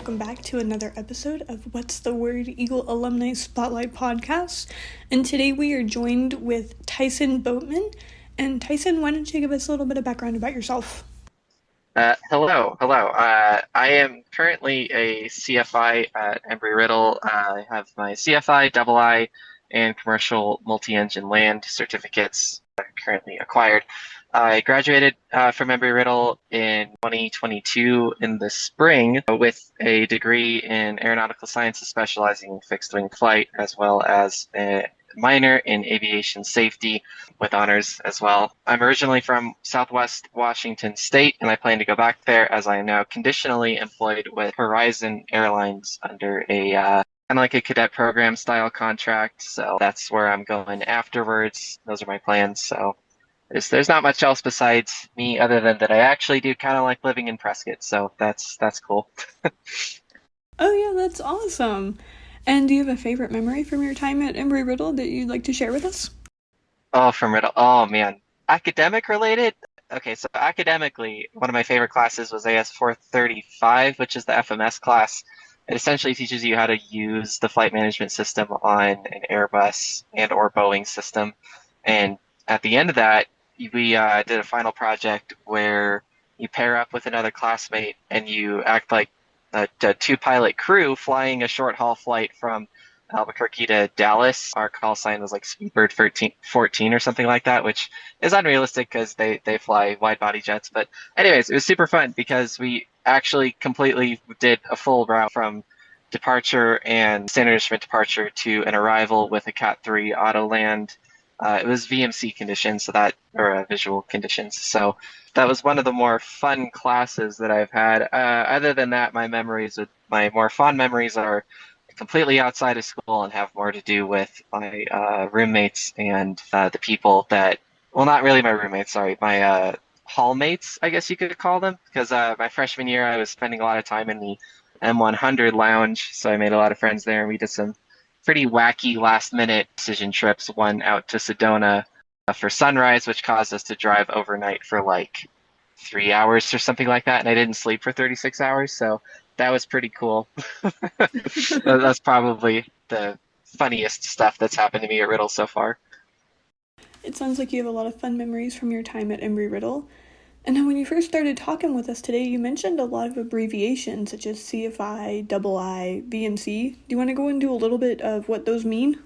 welcome back to another episode of What's the Word Eagle Alumni Spotlight Podcast. And today we are joined with Tyson Boatman. And Tyson, why don't you give us a little bit of background about yourself? Hello. I am currently a CFI at Embry-Riddle. I have my CFI, double I, and commercial multi-engine land certificates currently acquired. I graduated from Embry-Riddle in 2022 in the spring with a degree in aeronautical sciences specializing in fixed-wing flight, as well as a minor in aviation safety with honors as well. I'm originally from Southwest Washington State, and I plan to go back there as I am now conditionally employed with Horizon Airlines under a kind of like a cadet program style contract. So that's where I'm going afterwards. Those are my plans. So there's not much else besides me other than that I actually do kind of like living in Prescott. So that's cool. Oh yeah, that's awesome. And do you have a favorite memory from your time at Embry-Riddle that you'd like to share with us? Oh, from Riddle. Oh man, academic related. Okay, so academically, one of my favorite classes was AS 435, which is the FMS class. It essentially teaches you how to use the flight management system on an Airbus and or Boeing system. And at the end of that, we did a final project where you pair up with another classmate and you act like a two-pilot crew flying a short-haul flight from Albuquerque to Dallas. Our call sign was like Speedbird 14 or something like that, which is unrealistic because they fly wide-body jets. But anyways, it was super fun because we actually completely did a full route from departure and standard instrument departure to an arrival with a Cat 3 auto land. It was VMC conditions, or visual conditions. So that was one of the more fun classes that I've had. Other than that, my more fond memories are completely outside of school and have more to do with my roommates and the people that, well, not really my roommates, sorry, my hall mates, I guess you could call them, because my freshman year I was spending a lot of time in the M100 lounge, so I made a lot of friends there, and we did some pretty wacky last-minute decision trips, one out to Sedona for sunrise, which caused us to drive overnight for like 3 hours or something like that, and I didn't sleep for 36 hours, so that was pretty cool. That's probably the funniest stuff that's happened to me at Riddle so far. It sounds like you have a lot of fun memories from your time at Embry-Riddle. And now when you first started talking with us today, you mentioned a lot of abbreviations such as CFI, double I, VMC. Do you want to go into a little bit of what those mean?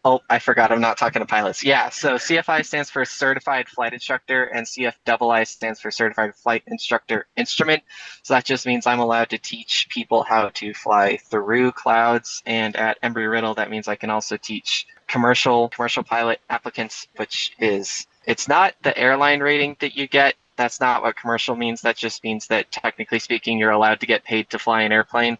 Oh, I forgot. I'm not talking to pilots. Yeah, so CFI stands for Certified Flight Instructor, and CFII stands for Certified Flight Instructor Instrument. So that just means I'm allowed to teach people how to fly through clouds. And at Embry-Riddle, that means I can also teach commercial pilot applicants, it's not the airline rating that you get. That's not what commercial means. That just means that technically speaking, you're allowed to get paid to fly an airplane.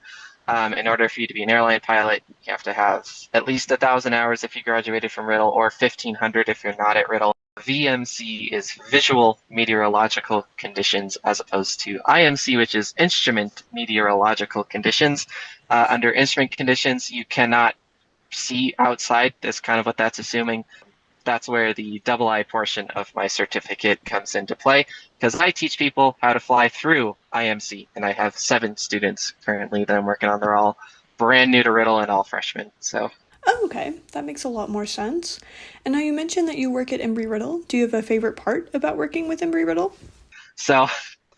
In order for you to be an airline pilot, you have to have at least 1,000 hours if you graduated from Riddle, or 1,500 if you're not at Riddle. VMC is visual meteorological conditions, as opposed to IMC, which is instrument meteorological conditions. Under instrument conditions, you cannot see outside. That's kind of what that's assuming. That's where the double I portion of my certificate comes into play, because I teach people how to fly through IMC, and I have 7 students currently that I'm working on. They're all brand new to Riddle and all freshmen. So, Oh, okay. That makes a lot more sense. And now you mentioned that you work at Embry-Riddle. Do you have a favorite part about working with Embry-Riddle? so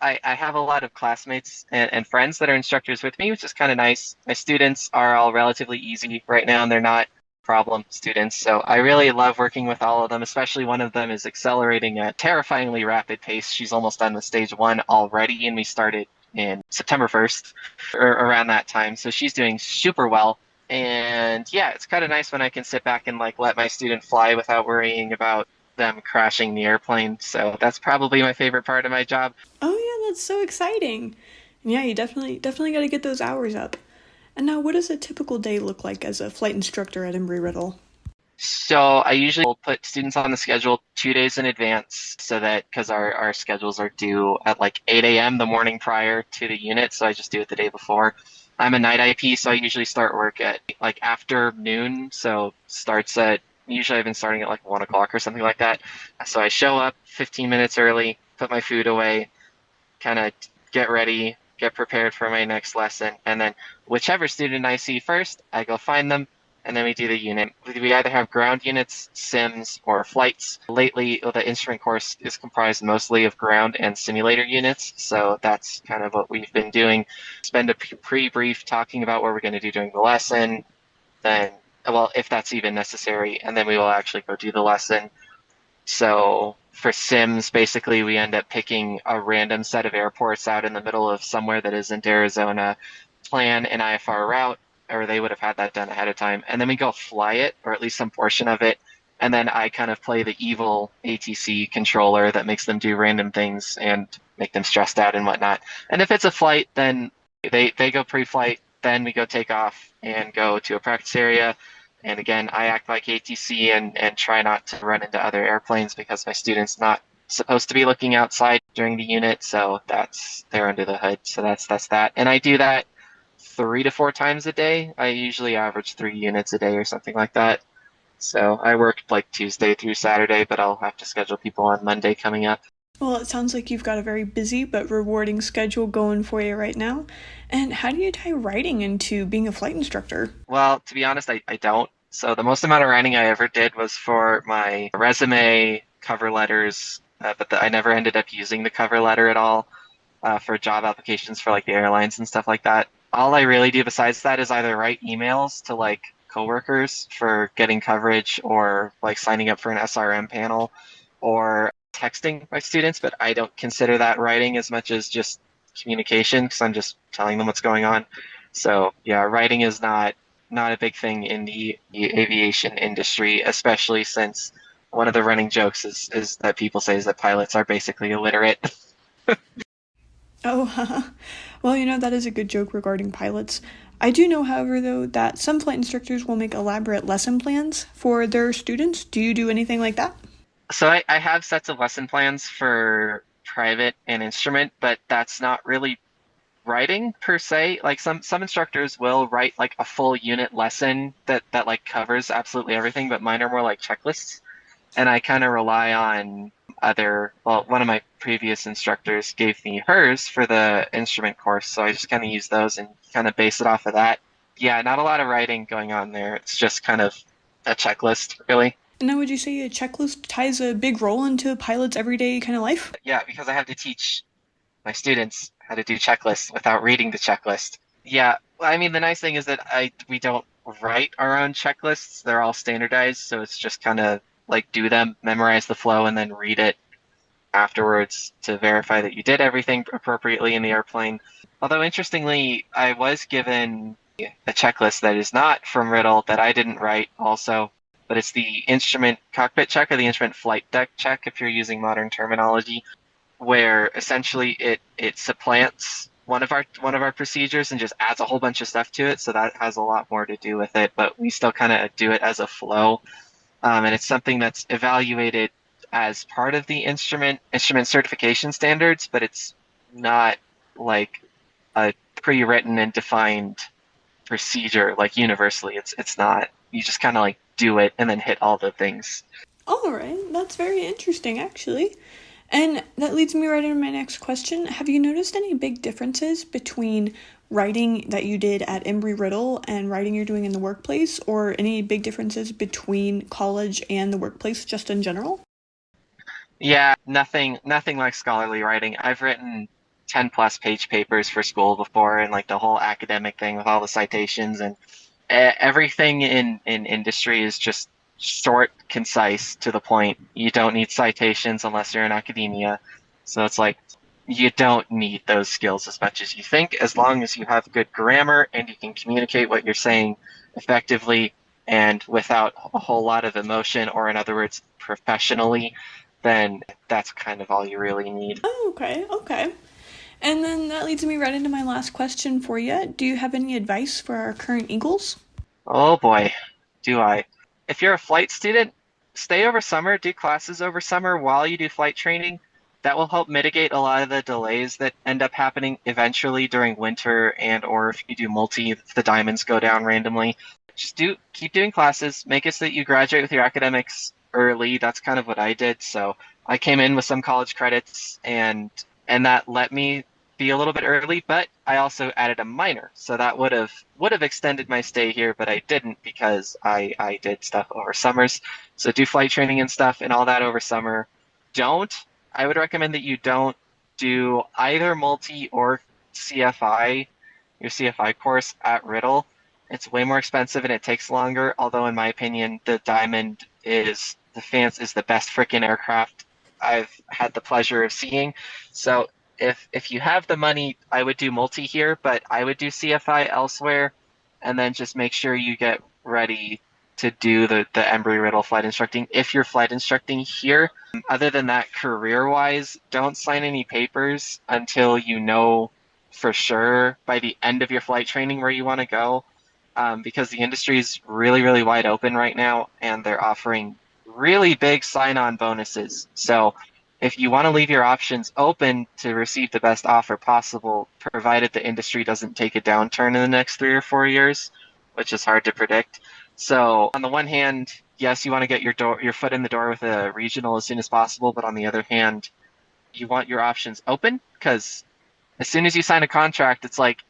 I have a lot of classmates and friends that are instructors with me, which is kind of nice. My students are all relatively easy right now, and they're not problem students. So I really love working with all of them, especially one of them is accelerating at a terrifyingly rapid pace. She's almost done with stage 1 already, and we started in September 1st or around that time. So she's doing super well. And yeah, it's kind of nice when I can sit back and like let my student fly without worrying about them crashing the airplane. So that's probably my favorite part of my job. Oh yeah, that's so exciting. And yeah, you definitely got to get those hours up. And now, what does a typical day look like as a flight instructor at Embry-Riddle? So I usually will put students on the schedule 2 days in advance, so that because our schedules are due at like 8 a.m. the morning prior to the unit, so I just do it the day before. I'm a night IP, so I usually start work at like after noon, so usually I've been starting at like 1 o'clock or something like that. So I show up 15 minutes early, put my food away, kind of get ready, get prepared for my next lesson, and then whichever student I see first, I go find them, and then we do the unit. We either have ground units, sims, or flights. Lately, the instrument course is comprised mostly of ground and simulator units, so that's kind of what we've been doing. Spend a pre-brief talking about what we're going to do during the lesson, then, well, if that's even necessary, and then we will actually go do the lesson. So for Sims, basically, we end up picking a random set of airports out in the middle of somewhere that isn't Arizona, plan an IFR route, or they would have had that done ahead of time, and then we go fly it, or at least some portion of it, and then I kind of play the evil ATC controller that makes them do random things and make them stressed out and whatnot. And if it's a flight, then they go pre-flight, then we go take off and go to a practice area, and again, I act like ATC and try not to run into other airplanes because my student's not supposed to be looking outside during the unit, so they're under the hood. So that's that. And I do that 3 to 4 times a day. I usually average 3 units a day or something like that. So I work like Tuesday through Saturday, but I'll have to schedule people on Monday coming up. Well, it sounds like you've got a very busy but rewarding schedule going for you right now. And how do you tie writing into being a flight instructor? Well, to be honest, I don't. So the most amount of writing I ever did was for my resume, cover letters, I never ended up using the cover letter at all for job applications for like the airlines and stuff like that. All I really do besides that is either write emails to like coworkers for getting coverage or like signing up for an SRM panel or texting my students, but I don't consider that writing as much as just communication because I'm just telling them what's going on. So yeah, writing is not a big thing in the aviation industry, especially since one of the running jokes is that people say is that pilots are basically illiterate. Oh, well, that is a good joke regarding pilots. I do know, however, though, that some flight instructors will make elaborate lesson plans for their students. Do you do anything like that? So I have sets of lesson plans for private and instrument, but that's not really writing per se. Like some instructors will write like a full unit lesson that like covers absolutely everything, but mine are more like checklists. And I kind of rely on one of my previous instructors gave me hers for the instrument course, so I just kind of use those and kind of base it off of that. Yeah, not a lot of writing going on there. It's just kind of a checklist, really. And now, would you say a checklist ties a big role into a pilot's everyday kind of life? Yeah, because I have to teach my students how to do checklists without reading the checklist. Yeah, I mean the nice thing is that we don't write our own checklists. They're all standardized, so it's just kind of like do them, memorize the flow, and then read it afterwards to verify that you did everything appropriately in the airplane. Although interestingly, I was given a checklist that is not from Riddle that I didn't write also, but it's the instrument cockpit check or the instrument flight deck check if you're using modern terminology, where essentially it supplants one of our procedures and just adds a whole bunch of stuff to it. So that has a lot more to do with it, but we still kind of do it as a flow. And it's something that's evaluated as part of the instrument certification standards, but it's not like a pre-written and defined procedure like universally. It's not. You just kind of like do it and then hit all the things. All right, that's very interesting, actually. And that leads me right into my next question. Have you noticed any big differences between writing that you did at Embry-Riddle and writing you're doing in the workplace, or any big differences between college and the workplace just in general? Yeah, nothing like scholarly writing. I've written 10 plus page papers for school before and like the whole academic thing with all the citations and everything in industry is just short, concise, to the point. You don't need citations unless you're in academia. So it's like you don't need those skills as much as you think, as long as you have good grammar and you can communicate what you're saying effectively and without a whole lot of emotion, or in other words, professionally, then that's kind of all you really need. Oh, okay, okay. And then that leads me right into my last question for you. Do you have any advice for our current Eagles? Oh boy, do I. If you're a flight student, stay over summer, do classes over summer while you do flight training. That will help mitigate a lot of the delays that end up happening eventually during winter, and or if you do multi, if the diamonds go down randomly. Just keep doing classes, make it so that you graduate with your academics early. That's kind of what I did. So I came in with some college credits and that let me be a little bit early, but I also added a minor, so that would have extended my stay here, but I didn't because I did stuff over summers. So do flight training and stuff and all that over summer. Don't I would recommend that you don't do either multi or CFI, your CFI course at Riddle. It's way more expensive and it takes longer. Although in my opinion, the Diamond is the best freaking aircraft I've had the pleasure of seeing. So if you have the money, I would do multi here, but I would do CFI elsewhere, and then just make sure you get ready to do the Embry-Riddle flight instructing if you're flight instructing here. Other than that, career-wise, don't sign any papers until you know for sure by the end of your flight training where you want to go, because the industry is really, really wide open right now, and they're offering really big sign-on bonuses. So if you want to leave your options open to receive the best offer possible, provided the industry doesn't take a downturn in the next 3 or 4 years, which is hard to predict. So on the one hand, yes, you want to get your foot in the door with a regional as soon as possible, but on the other hand, you want your options open because as soon as you sign a contract, it's like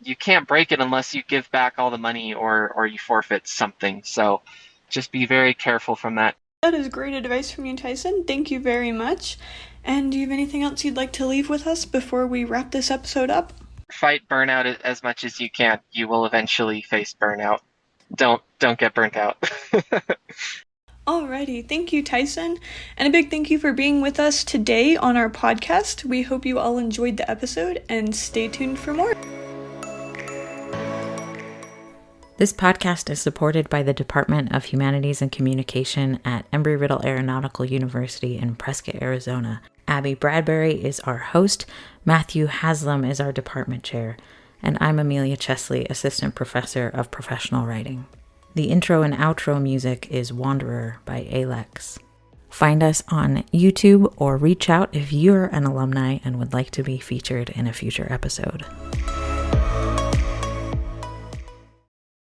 you can't break it unless you give back all the money or you forfeit something. So just be very careful from that. That is great advice from you, Tyson. Thank you very much. And do you have anything else you'd like to leave with us before we wrap this episode up? Fight burnout as much as you can. You will eventually face burnout. Don't get burnt out. Alrighty, thank you, Tyson. And a big thank you for being with us today on our podcast. We hope you all enjoyed the episode and stay tuned for more. This podcast is supported by the Department of Humanities and Communication at Embry-Riddle Aeronautical University in Prescott, Arizona. Abby Bradbury is our host, Matthew Haslam is our department chair, and I'm Amelia Chesley, Assistant Professor of Professional Writing. The intro and outro music is Wanderer by Alex. Find us on YouTube or reach out if you're an alumni and would like to be featured in a future episode.